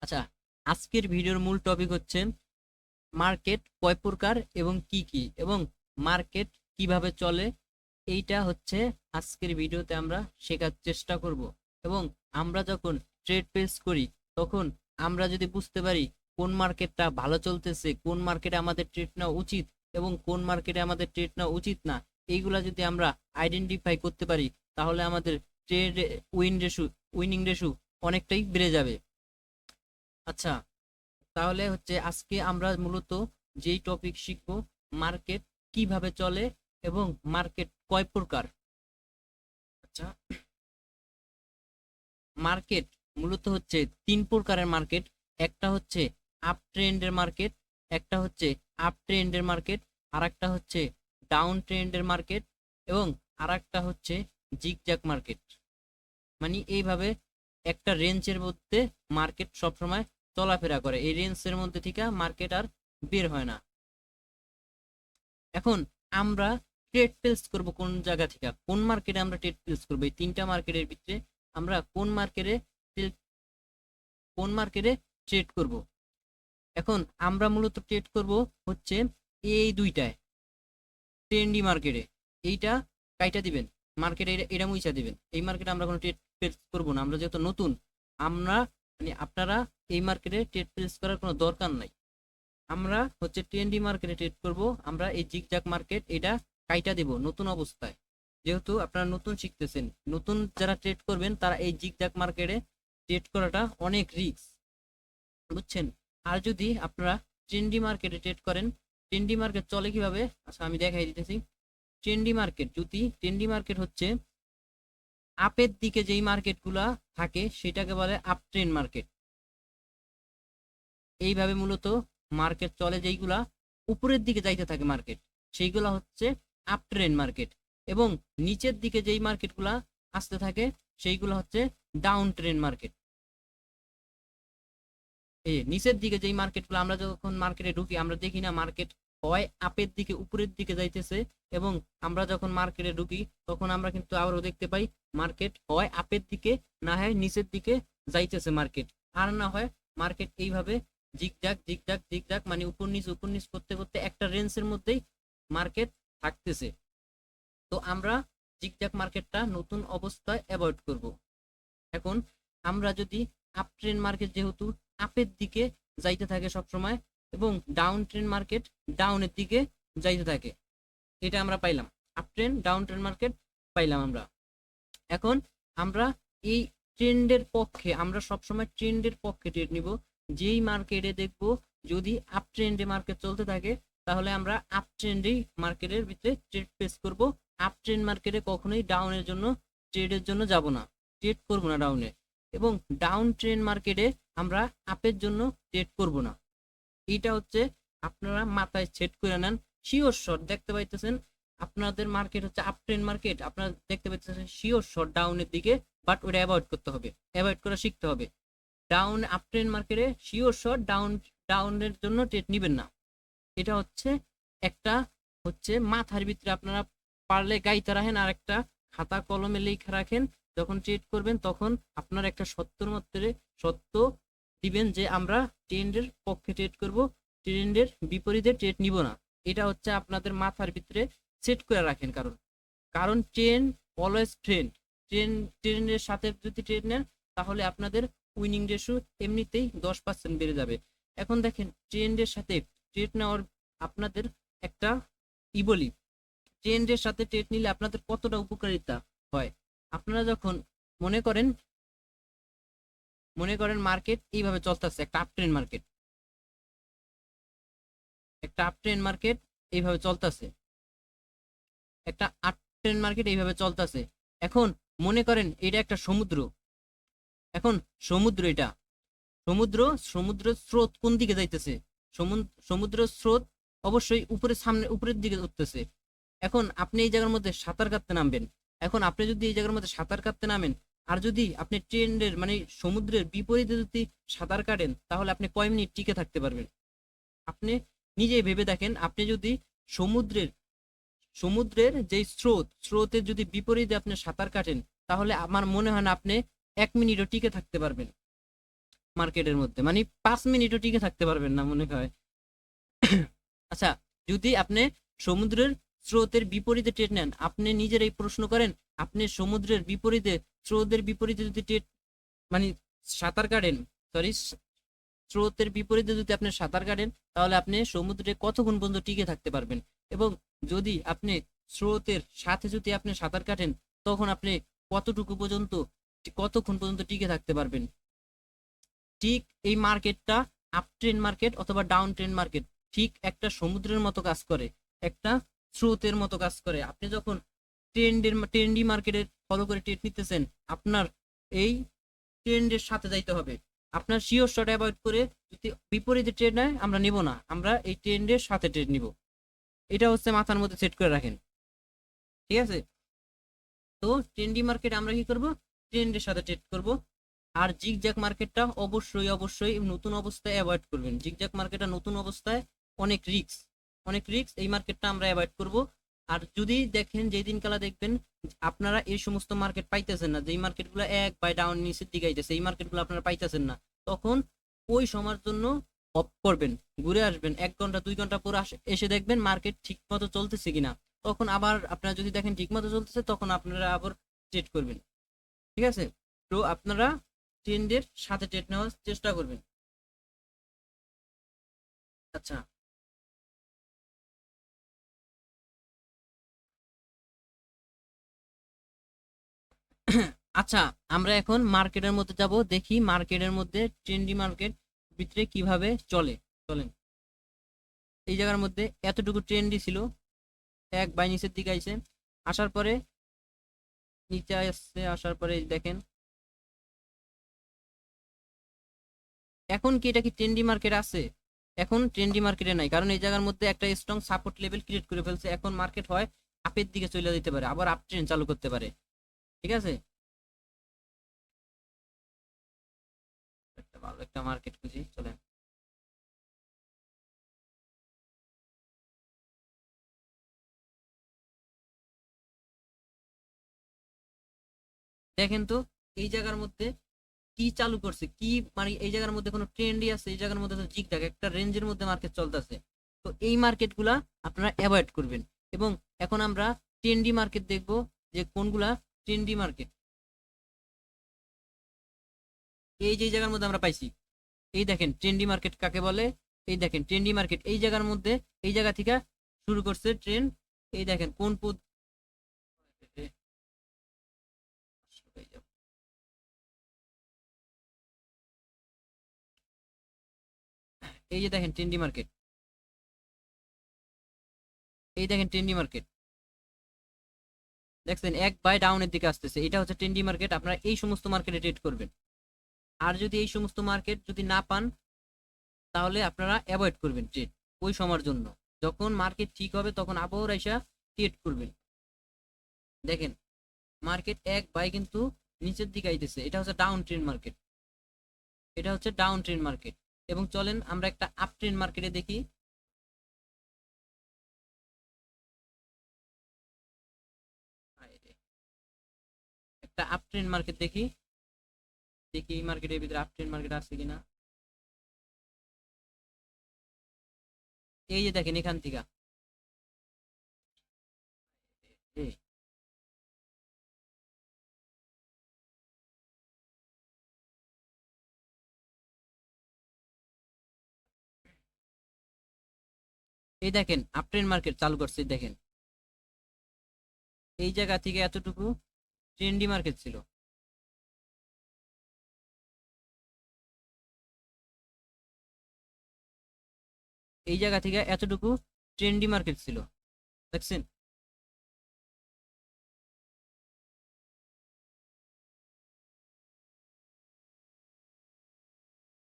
আচ্ছা, আজকের ভিডিওর মূল টপিক হচ্ছে মার্কেট কয় প্রকার এবং কি কি এবং মার্কেট কিভাবে চলে। এইটা হচ্ছে আজকের ভিডিওতে আমরা শেখার চেষ্টা করব। এবং আমরা যখন ট্রেড প্লেস করি তখন আমরা যদি বুঝতে পারি কোন মার্কেটটা ভালো চলতেছে, কোন মার্কেটে আমাদের ট্রেড নেওয়া উচিত এবং কোন মার্কেটে আমাদের ট্রেড নেওয়া উচিত না, এইগুলা যদি আমরা আইডেন্টিফাই করতে পারি তাহলে আমাদের ট্রেড উইনিং রেশু অনেকটাই বেড়ে যাবে। আচ্ছা, তাহলে হচ্ছে আজকে আমরা মূলত যেই টপিক শিখবো, মার্কেট কিভাবে চলে এবং মার্কেট কয় প্রকার। আচ্ছা, মার্কেট মূলত হচ্ছে তিন প্রকারের মার্কেট। একটা হচ্ছে আপ ট্রেন্ডের মার্কেট, একটা হচ্ছে আপ ট্রেন্ডের মার্কেট, আর একটা হচ্ছে ডাউন ট্রেন্ডের মার্কেট, এবং আর একটা হচ্ছে জিগজ্যাগ মার্কেট। মানে এইভাবে একটা রেঞ্জের মধ্যে মার্কেট সবসময় চলাফেরা করে, এই রেঞ্জের মধ্যে থেকে মার্কেট আর বের হয় না। এখন আমরা ট্রেড প্লেস করব কোন জায়গা থেকে, কোন মার্কেটে আমরা ট্রেড প্লেস করবো, এই তিনটা মার্কেটের ভিতরে আমরা কোন মার্কেটে ট্রেড করব। এখন আমরা মূলত ট্রেড করব হচ্ছে এই দুইটায়, ট্রেন্ডি মার্কেটে। এইটা কাইটা দিবেন, মার্কেটে এটা মুইছা দিবেন। এই মার্কেটে আমরা কোনো ট্রেড প্লেস করবো না, আমরা যেহেতু নতুন। আমরা মানে আপনারা এই মার্কেটে ট্রেড প্লেস করার কোনো দরকার নাই। আমরা হচ্ছে ট্রেন্ডি মার্কেটে ট্রেড করব। আমরা এই জিগজ্যাগ মার্কেট এটা কাইটা দেব নতুন অবস্থায়, যেহেতু আপনারা নতুন শিখতেছেন। নতুন যারা ট্রেড করবেন তারা এই জিগজ্যাগ মার্কেটে ট্রেড করাটা অনেক রিস্ক, বুঝছেন। আর যদি আপনারা ট্রেন্ডি মার্কেটে ট্রেড করেন, ট্রেন্ডি মার্কেট চলে কিভাবে, আচ্ছা আমি দেখাই দিতেছি। ট্রেন্ডি মার্কেট হচ্ছে আপের দিকে যেই মার্কেটগুলা থাকে সেটাকে বলে আপ ট্রেন্ড মার্কেট। এইভাবে মূলত মার্কেট চলে, যেইগুলা উপরের দিকে যাইতে থাকে মার্কেট, সেইগুলা হচ্ছে আপ ট্রেন্ড মার্কেট। এবং নিচের দিকে যেই মার্কেটগুলা আসতে থাকে সেইগুলো হচ্ছে ডাউন ট্রেন্ড মার্কেট। এই নিচের দিকে যেই মার্কেটগুলো, আমরা যখন মার্কেটে ঢুকি আমরা দেখি না মার্কেট হয় আপের দিকে উপরের দিকে যাইতেছে, এবং আমরা যখন মার্কেটে ঢুকি তখন আমরা কিন্তু আবারও দেখতে পাই মার্কেট হয় আপের দিকে, না হয় নিচের দিকে যাইতেছে মার্কেট। আর না হয় মার্কেট এইভাবে জিগজ্যাগ জিগজ্যাগ জিগজ্যাগ মানে উপর নিচ করতে করতে একটা রেঞ্জের মধ্যেই মার্কেট থাকতেছে। তো আমরা জিগজ্যাগ মার্কেটটা নতুন অবস্থায় অ্যাভয়েড করব। এখন আমরা যদি আপ ট্রেন্ড মার্কেট যেহেতু আপের দিকে যাইতে থাকে সব সময়, এবং ডাউন ট্রেন্ড মার্কেট ডাউনের দিকে যাইতে থাকে, এটা আমরা পাইলাম। Up trend down trend market পাইলাম আমরা। এখন আমরা এই ট্রেন্ডের পক্ষে, আমরা সবসময় ট্রেন্ডের পক্ষে ট্রেড নিব। যেই মার্কেটে দেখব যদি আপ ট্রেন্ডে মার্কেট চলতে থাকে তাহলে আমরা আপ ট্রেন্ডেই মার্কেটের ভিতরে ট্রেড প্লেস করব। আপ ট্রেন্ড মার্কেটে কখনোই ডাউনের জন্য ট্রেডের জন্য যাব না, ট্রেড করব না ডাউনে। এবং ডাউন ট্রেন্ড মার্কেটে আমরা আপের জন্য ট্রেড করব না। এইটা হচ্ছে আপনারা মাথায় সেট করে নেন। শিওর শট দেখতে পাইতেছেন আপনাদের মার্কেট হচ্ছে আপ ট্রেন্ড মার্কেট, আপনারা দেখতে পাইতেছেন শিওর শট ডাউনের দিকে, বাট ওটা অ্যাভয়েড করতে হবে, অ্যাভয়েড করা শিখতে হবে। ডাউন আপ ট্রেন্ড মার্কেটে শিওর শট ডাউনের জন্য ট্রেড নিবেন না। এটা হচ্ছে একটা হচ্ছে মাথার ভিতরে আপনারা পারলে গাইতে রাখেন, আর একটা খাতা কলমে লেখা রাখেন। যখন ট্রেড করবেন তখন আপনার একটা সত্যর মধ্যে সত্য দিবেন যে আমরা ট্রেন্ডের পক্ষে ট্রেড করব, ট্রেন্ডের বিপরীতে ট্রেড নিব না। এটা হচ্ছে আপনাদের মাথার ভিতরে সেট করে রাখেন। কারণ কারণ ট্রেন্ড অলওয়েজ ট্রেন্ডের সাথে যদি ট্রেড নেন তাহলে আপনাদের উইনিং রেশিও এমনিতেই 10% বেড়ে যাবে। এখন দেখেন ট্রেন্ডের সাথে ট্রেড নেওয়ার আপনাদের একটা বলি, ট্রেন্ডের সাথে ট্রেড নিলে আপনাদের কতটা উপকারিতা হয়। আপনারা যখন মনে করেন মার্কেট এইভাবে চলতেছে, একটা আপ ট্রেন্ড মার্কেট, এইভাবে চলতেছে, একটা আপ ট্রেন্ড মার্কেট এইভাবে চলতেছে। এখন মনে করেন এটা একটা সমুদ্র। এখন সমুদ্র এটা সমুদ্রের স্রোত কোন দিকে যাইতেছে, সমুদ্রের স্রোত অবশ্যই উপরের দিকে উঠতেছে। এখন আপনি এই জায়গার মধ্যে সাঁতার কাটতে নামবেন। এখন আপনি যদি এই জায়গার মধ্যে সাঁতার কাটতে নামেন, আর যদি আপনি ট্রেন্ডের মানে সমুদ্রের বিপরীতে যদি সাঁতার কাটেন তাহলে আপনি কয় মিনিট টিকে থাকতে পারবেন। আপনি নিজেই ভেবে দেখেন, আপনি যদি সমুদ্রের সমুদ্রের যে স্রোতের যদি বিপরীতে আপনি সাঁতার কাটেন তাহলে আমার মনে হয় না আপনি 1 মিনিটও টিকে থাকতে পারবেন। মার্কেটের মধ্যে, মানে 5 মিনিটও টিকে থাকতে পারবেন না মনে হয়। আচ্ছা, যদি আপনি সমুদ্রের স্রোতের বিপরীতে ট্রেড নেন, আপনি নিজেরাই প্রশ্ন করেন, আপনি সমুদ্রের বিপরীতে, স্রোতের বিপরীতে যদি ট্রেড, মানে সাঁতার কাটেন, সরি, স্রোতের বিপরীতে যদি আপনি সাঁতার কাটেন, তাহলে আপনি সমুদ্রে কতক্ষণ পর্যন্ত টিকে থাকতে পারবেন? এবং যদি আপনি স্রোতের সাথে যদি আপনি সাঁতার কাটেন, তখন আপনি কতটুকু পর্যন্ত, কতক্ষণ পর্যন্ত টিকে থাকতে পারবেন? ঠিক এই মার্কেটটা আপ ট্রেন্ড মার্কেট অথবা ডাউন ট্রেন্ড মার্কেট ঠিক একটা সমুদ্রের মতো কাজ করে, একটা স্রোতের মতো কাজ করে। আপনি যখন ট্রেন্ডি মার্কেটে ফলো করে ট্রেড নিতেছেন, আপনার এই ট্রেন্ডের সাথে যাইতে হবে। আপনার শিওর শট অ্যাভয়েড করে যদি বিপরীতে ট্রেড নেয়, আমরা নিব না, আমরা এই ট্রেন্ডের সাথে ট্রেড নিব। এটা হচ্ছে মাথার মধ্যে সেট করে রাখেন, ঠিক আছে? তো ট্রেন্ডি মার্কেট আমরা কি করব? ট্রেন্ডের সাথে ট্রেড করব। আর জিগজ্যাগ মার্কেটটা অবশ্যই অবশ্যই নতুন অবস্থায় অ্যাভয়েড করবেন। জিগজ্যাগ মার্কেটটা নতুন অবস্থায় অনেক রিস্ক, অনেক রিস্ক, এই মার্কেটটা আমরা অ্যাভয়েড করব। আর যদি দেখেন, যেই দিন কালা দেখবেন আপনারা এই সমস্ত মার্কেট পাইতেছেন না, যেই মার্কেটগুলো এক বাই ডাউন নিচের দিকে আইতেছে, এই মার্কেটগুলো আপনারা পাইতেছেন না, তখন ওই সময়ের জন্য অফ করবেন, ঘুরে আসবেন 1 ঘন্টা 2 ঘন্টা পর এসে দেখবেন মার্কেট ঠিক মতো চলতেছে কিনা। তখন আবার আপনারা যদি দেখেন ঠিক মতো চলতেছে, তখন আপনারা আবার ট্রেড করবেন, ঠিক আছে? তো আপনারা ট্রেন্ডের সাথে ট্রেড নেওয়ার চেষ্টা করবেন। আচ্ছা, আচ্ছা, আমরা এখন মার্কেটের মধ্যে যাব, দেখি মার্কেটের মধ্যে ট্রেন্ডি মার্কেট ভিতরে কিভাবে চলে। চলেন, এই জায়গার মধ্যে এতটুকু ট্রেন্ডি ছিল, এক বাই নিচের দিকে আইছে, আসার পরে নিচে আসছে, আসার পরে দেখেন এখন কি এটা কি ট্রেন্ডি মার্কেট আছে? এখন ট্রেন্ডি মার্কেটে নাই, কারণ এই জায়গার মধ্যে একটা স্ট্রং সাপোর্ট লেভেল ক্রিয়েট করে ফেলছে। এখন মার্কেট হয় আপের দিকে চলে যেতে পারে, আবার আপ ট্রেন্ড চালু করতে পারে, ঠিক আছে? একটা ভালো একটা মার্কেট খুঁজি, চলেন। দেখেন তো এই জায়গার মধ্যে কি চালু করছে, কি মানে এই জায়গার মধ্যে কোনো ট্রেন্ডই আছে? এই জায়গার মধ্যে তো জিগজ্যাগ একটা রেঞ্জের মধ্যে মার্কেট চলতেছে। তো এই মার্কেটগুলা আপনারা অ্যাভয়েড করবেন। এবং এখন আমরা ট্রেন্ডি মার্কেট দেখব, যে কোনগুলা ট্রেন্ডি মার্কেট। এই যে এই জায়গার মধ্যে আমরা পাইছি, এই দেখেন ট্রেন্ডি মার্কেট কাকে বলে। এই দেখেন ট্রেন্ডি মার্কেট এই জায়গার মধ্যে, এই জায়গা থেকে শুরু করছে ট্রেন্ড। এই দেখেন কোন পদ, এই যে দেখেন ট্রেন্ডি মার্কেট, এই দেখেন ট্রেন্ডি মার্কেট, দেখছেন এক বাই ডাউনের দিকে আসতেছে, এটা হচ্ছে ট্রেন্ডি মার্কেট। আপনারা এই সমস্ত মার্কেটে ট্রেড করবেন। আর যদি এই সমস্ত মার্কেট যদি না পান, তাহলে আপনারা অ্যাভয়েড করবেন ট্রেড ওই সময়ের জন্য। যখন মার্কেট ঠিক হবে তখন আবার এসে ট্রেড করবেন। দেখেন মার্কেট এক বাই কিন্তু নিচের দিকে আইতেছে, এটা হচ্ছে ডাউন ট্রেন্ড মার্কেট, এটা হচ্ছে ডাউন ট্রেন্ড মার্কেট। এবং চলেন আমরা একটা আপ ট্রেন্ড মার্কেটে দেখি। একটা আপ ট্রেন্ড মার্কেট দেখি, দেখি এই মার্কেটের ভিতরে আপ ট্রেন্ড মার্কেট আছে কিনা। এই যে দেখেন এখান থেকে এই এই দেখেন আপ ট্রেন্ড মার্কেট চালু করছে, দেখেন এই জায়গা থেকে এতটুকু ট্রেন্ডি মার্কেট ছিল, এই জায়গা থেকে এতটুকু ট্রেন্ডি মার্কেট ছিল, দেখছেন?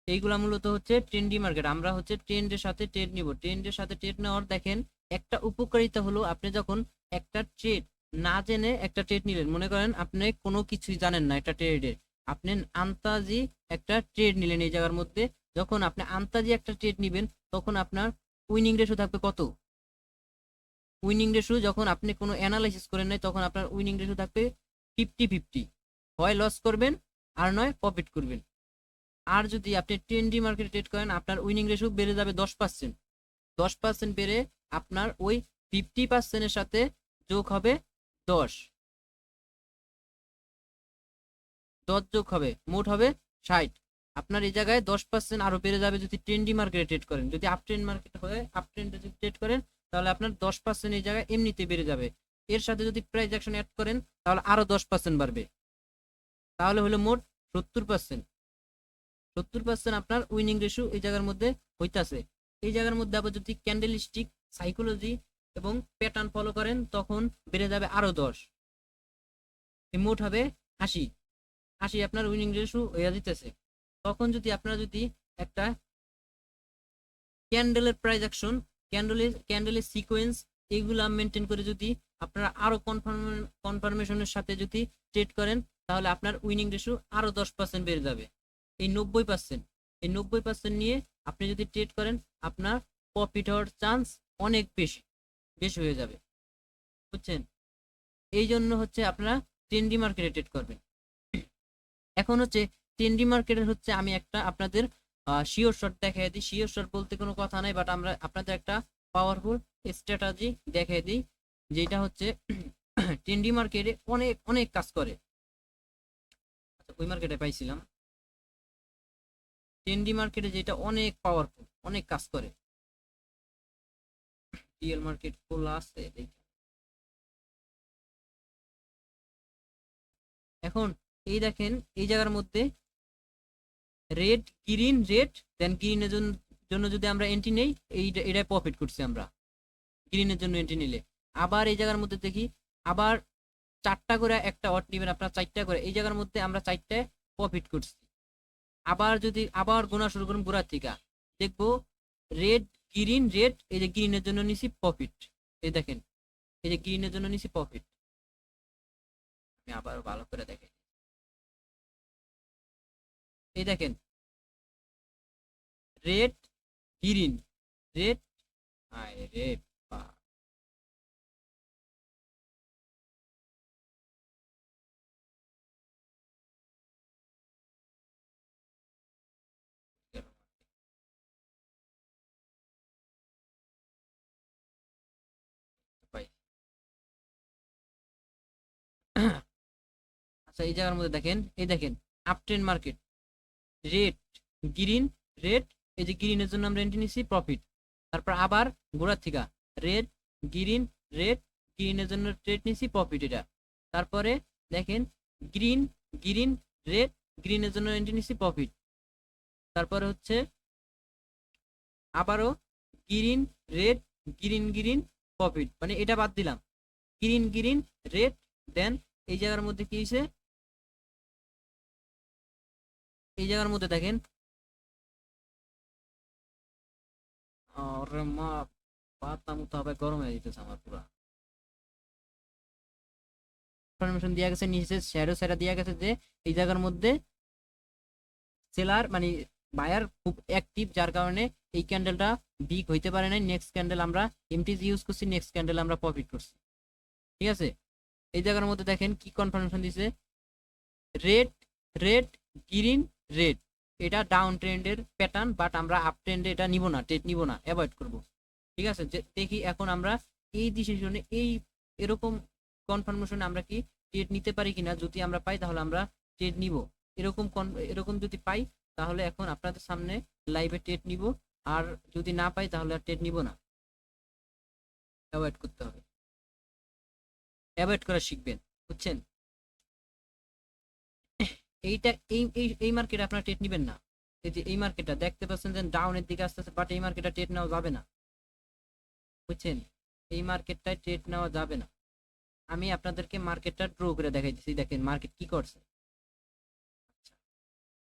এইগুলা মূলত হচ্ছে ট্রেন্ডি মার্কেট। আমরা হচ্ছে ট্রেন্ডের সাথে ট্রেড নিব, ট্রেন্ডের সাথে ট্রেড নেওয়ার দেখেন একটা উপকারিতা হলো, আপনি যখন একটা ট্রেড না জেনে একটা ট্রেড নিলেন, মনে করেন আপনি কোনো কিছুই জানেন না একটা ট্রেডের, আপনি আন্তাজি একটা ট্রেড নিলেন এই জায়গার মধ্যে। যখন আপনি আন্তাজি একটা ট্রেড নিবেন, তখন আপনার উইনিং রেশিও থাকবে কত? উইনিং রেশিও, যখন আপনি কোনো অ্যানালাইসিস করেন নাই, তখন আপনার উইনিং রেশিও থাকবে 50-50, হয় লস করবেন আর নয় প্রফিট করবেন। আর যদি আপনি ট্রেন্ডি মার্কেটে ট্রেড করেন আপনার উইনিং রেশিও বেড়ে যাবে 10%। 10% বেড়ে আপনার ওই 50%-এর সাথে যোগ হবে 10। 10 যোগ হবে মোট হবে 60। আপনার এই জায়গায় 10% আরো বেড়ে যাবে যদি ট্রেন্ডি মার্কেটে ট্রেড করেন। যদি আপ ট্রেন্ড মার্কেট হয়ে আপ ট্রেন্ডে যদি ট্রেড করেন তাহলে আপনার 10% এই জায়গায় এমনিতে বেড়ে যাবে। এর সাথে যদি প্রাইস অ্যাকশন অ্যাড করেন তাহলে আরো 10% বাড়বে, তাহলে হলো মোট 70%। 70% আপনার উইনিং রেশিও এই জায়গার মধ্যে হইতাছে। এই জায়গার মধ্যে আবার যদি ক্যান্ডেল স্টিক সাইকোলজি এবং প্যাটার্ন ফলো করেন তখন বেড়ে যাবে আরো 10, মোট হবে 80। 80 আপনার উইনিং রেশিও হয়ে দিতেছে। তখন যদি আপনারা যদি একটা ক্যান্ডেলের প্রাইস অ্যাকশন, ক্যান্ডেলের সিকোয়েন্স এগুলা মেনটেন করে যদি আপনারা আরো কনফার্মেশনের সাথে যদি ট্রেড করেন তাহলে আপনার উইনিং রেশিও আরো 10% বেড়ে যাবে। এই 90%, এই 90% নিয়ে আপনি যদি ট্রেড করেন আপনার প্রফিট হওয়ার চান্স অনেক বেশি বেশি হয়ে যাবে, বুঝছেন? এই জন্য হচ্ছে আপনারা ট্রেন্ডি মার্কেটে ট্রেড করবেন। এখন হচ্ছে ট্রেন্ডি মার্কেটের হচ্ছে আমি একটা আপনাদের শিওর শট দেখাই দিই। শিওর শট বলতে কোনো কথা নাই, বাট আমরা আপনাদের একটা পাওয়ারফুল স্ট্র্যাটেজি দেখাই দিই যেটা হচ্ছে ট্রেন্ডি মার্কেটে অনেক অনেক কাজ করে। আচ্ছা, ওই মার্কেটে পাইছিলাম ট্রেন্ডি মার্কেটে যেটা অনেক পাওয়ারফুল, অনেক কাজ করে। রিয়েল মার্কেট খোলা আছে দেখি। এখন এই দেখেন এই জায়গার মধ্যে রেড গ্রিন রেড, দেন গ্রিনের জন্য যদি আমরা এন্ট্রি নেই এইটাই প্রফিট করছি আমরা গ্রিনের জন্য এন্ট্রি নিলে। আবার এই জায়গার মধ্যে দেখি আবার 4টা করে একটা অট নেবেন আপনার, 4টা করে এই জায়গার মধ্যে আমরা 4টায় প্রফিট করছি। আবার যদি আবার গোনা শুরু করুন গোড়ার থেকে দেখবো রেড গ্রিন রেড, এই যে গ্রিনের জন্য নিছি প্রফিট। এই দেখেন এই যে গ্রিনের জন্য নিছি প্রফিট। আমি আবার ভালো করে দেখেন, এই দেখেন রেড গ্রিন রেড, রেড আচ্ছা এই জায়গার মধ্যে দেখেন এই দেখেন up trend market red green red, এই যে গ্রিনের জন্য আমরা এন্ট্রি নিছি প্রফিট। তারপর আবার গোড়ার থেকে রেড গ্রিন রেড, গ্রিনের জন্য ট্রেড নিছি প্রফিট এটা। তারপরে দেখেন গ্রিন গ্রিন রেড, গ্রিনের জন্য এন্ট্রি নিছি প্রফিট। তারপরে হচ্ছে আবারও green red green green profit, মানে এটা বাদ দিলাম গ্রিন গ্রিন রেড। দেন এই জায়গার মধ্যে কি হয়েছে, এই জায়গার মধ্যে দেখেন আরে মা পাতা মতো হবে গরম হয়ে যেতেছে আমার পুরা। ইনফরমেশন দেওয়া গেছে নিচে শ্যাডো সেটা দেওয়া গেছে যে এই জায়গার মধ্যে সেলার মানে বায়ার খুব অ্যাক্টিভ, যার কারণে এই ক্যান্ডেলটা বিগ হইতে পারে নাই। নেক্সট ক্যান্ডেল আমরা এমটিজি ইউজ করছি, নেক্সট ক্যান্ডেল আমরা প্রফিট করছি, ঠিক আছে? এই জায়গার মধ্যে দেখেন কি কনফার্মেশন দিছে রেড রেড গ্রিন রেড, এটা ডাউন ট্রেন্ডের প্যাটার্ন, বাট আমরা আপ ট্রেন্ডে এটা নিব না, ট্রেড নিব না, অ্যাভয়েড করব, ঠিক আছে? দেখি এখন আমরা এই ডিসিশনে এই এরকম কনফার্মেশনে আমরা কি ট্রেড নিতে পারি কিনা। যদি আমরা পাই তাহলে আমরা ট্রেড নিব। এরকম যদি পাই তাহলে এখন আপনাদের সামনে লাইভে ট্রেড নিব, আর যদি না পাই তাহলে আর ট্রেড নিব না। অ্যাভয়েড করতে হবে, অ্যাভয়েড করা শিখবেন, বুঝছেন? এইটা এই মার্কেটে আপনারা ট্রেড নিবেন না। এই যে এই মার্কেটটা দেখতে পাচ্ছেন যে ডাউনের দিকে আসতেছে, বাট এই মার্কেটটা ট্রেড নেওয়া যাবে না, বুঝছেন? এই মার্কেটটায় ট্রেড নেওয়া যাবে না। আমি আপনাদেরকে মার্কেটটা ড্র করে দেখাইতেছি, দেখেন মার্কেট কি করছে।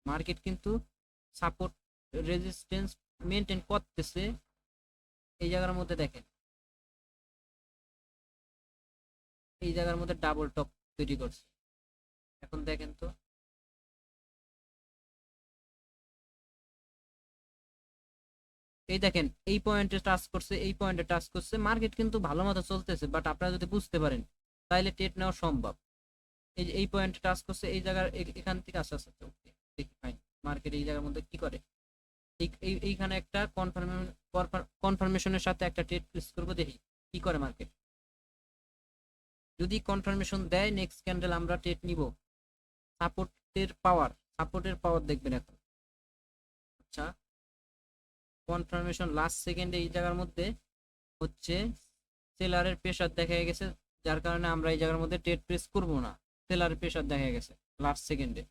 মার্কেট কিন্তু সাপোর্ট রেজিস্ট্যান্স মেনটেন করতেছে। এই জায়গার মধ্যে দেখেন এই জায়গার মধ্যে ডাবল টপ তৈরি করছে। এখন দেখেন তো এই দেখেন এই পয়েন্টে টাচ করছে, এই পয়েন্টে টাচ করছে, মার্কেট কিন্তু ভালো মতো চলতেছে, বাট আপনারা যদি বুঝতে পারেন তাহলে ট্রেড নেওয়া সম্ভব। এই যে এই পয়েন্টে টাচ করছে, এই জায়গার এখান থেকে আস্তে আস্তে দেখি ফাইন মার্কেট এই জায়গার মধ্যে কি করে, এইখানে একটা কনফার্মেশনের সাথে একটা ট্রেড প্লেস করবো, দেখি কি করে মার্কেট। যদি কনফার্মেশন দেয় নেক্সট ক্যান্ডেল আমরা ট্রেড নিব। সাপোর্টের পাওয়ার দেখবেন এখন। আচ্ছা, কনফার্মেশন লাস্ট সেকেন্ডে এই জায়গার মধ্যে হচ্ছে সেলারের প্রেসার দেখা গেছে, যার কারণে আমরা এই জায়গার মধ্যে ট্রেড প্রেস করব না। সেলারের প্রেসার দেখা গেছে লাস্ট সেকেন্ডে,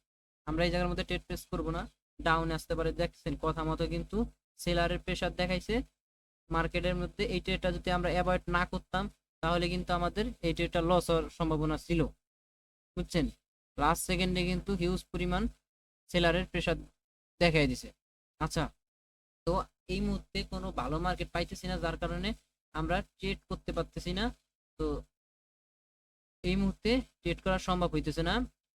আমরা এই জায়গার মধ্যে ট্রেড প্রেস করব না। ডাউন আসতে পারে, দেখছেন কথা মতো কিন্তু সেলারের প্রেসার দেখাইছে মার্কেটের মধ্যে। এই ট্রেডটা যদি আমরা অ্যাভয়েড না করতাম তাহলে কিন্তু আমাদের এই ট্রেডটা লস হওয়ার সম্ভাবনা ছিল, বুঝছেন। লাস্ট সেকেন্ডে কিন্তু হিউজ পরিমাণ সেলারের প্রেসার দেখাই দিছে। আচ্ছা, তো এই মুহূর্তে কোনো ভালো মার্কেট পাইতেছি না, যার কারণে আমরা ট্রেড করতে পারতেছি না। তো এই মুহূর্তে ট্রেড করা সম্ভব হইতেছে না।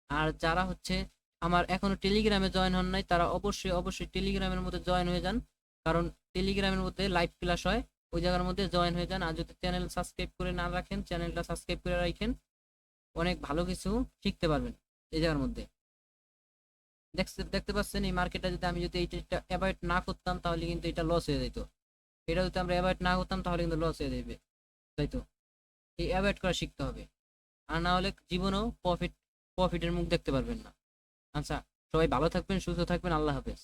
আর যারা হচ্ছে আমার এখনো টেলিগ্রামে জয়েন হন নাই, তারা অবশ্যই অবশ্যই টেলিগ্রামের মধ্যে জয়েন হয়ে যান, কারণ টেলিগ্রামের মধ্যে লাইভ ক্লাস হয়, ওই জায়গার মধ্যে জয়েন হয়ে যান। আর যদি চ্যানেল সাবস্ক্রাইব করে না রাখেন, চ্যানেলটা সাবস্ক্রাইব করে রাখেন, অনেক ভালো কিছু শিখতে পারবেন এই জায়গার মধ্যে। দেখতে পাচ্ছেন এই মার্কেটটা যদি আমি যদি এইটা অ্যাভয়েড না করতাম তাহলে কিন্তু এটা লস হয়ে যেত। এটা যদি আমরা অ্যাভয়েড না করতাম তাহলে কিন্তু লস হয়ে যাবে, তাই তো এই অ্যাভয়েড করা শিখতে হবে, আর না হলে জীবনেও প্রফিটের মুখ দেখতে পারবেন না। আচ্ছা, সবাই ভালো থাকবেন, সুস্থ থাকবেন, আল্লাহ হাফেজ।